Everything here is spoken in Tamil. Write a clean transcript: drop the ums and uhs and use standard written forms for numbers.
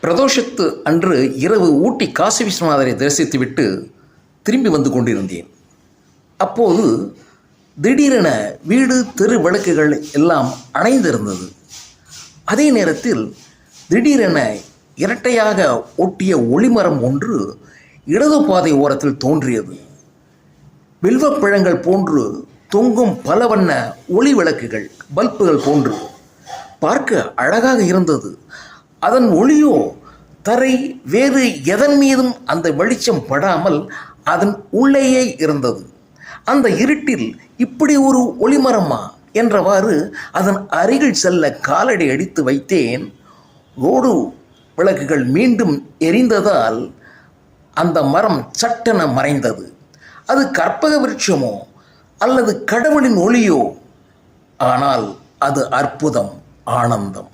பிரதோஷத்து அன்று இரவு ஊட்டி காசி விஸ்வநாதரை தரிசித்துவிட்டு திரும்பி வந்து கொண்டிருந்தேன். அப்போது திடீரென வீடு தெரு விளக்குகள் எல்லாம் அணைந்திருந்தது. அதே நேரத்தில் திடீரென இரட்டையாக ஒட்டிய ஒளிமரம் ஒன்று இடது பாதை ஓரத்தில் தோன்றியது. வில்வப்பழங்கள் போன்று தொங்கும் பல வண்ண ஒளி விளக்குகள், பல்புகள் போன்று பார்க்க அழகாக இருந்தது. அதன் ஒளியோ தரை வேறு எதன் மீதும் அந்த வெளிச்சம் படாமல் அதன் உள்ளேயே இருந்தது. அந்த இருட்டில் இப்படி ஒரு ஒளிமரமா என்றவாறு அதன் அருகில் செல்ல காலடி அடித்து வைத்தேன். ரோடு விளக்குகள் மீண்டும் எரிந்ததால் அந்த மரம் சட்டென மறைந்தது. அது கற்பக விருட்சமோ அல்லது கடவுளின் ஒளியோ, ஆனால் அது அற்புதம், ஆனந்தம்.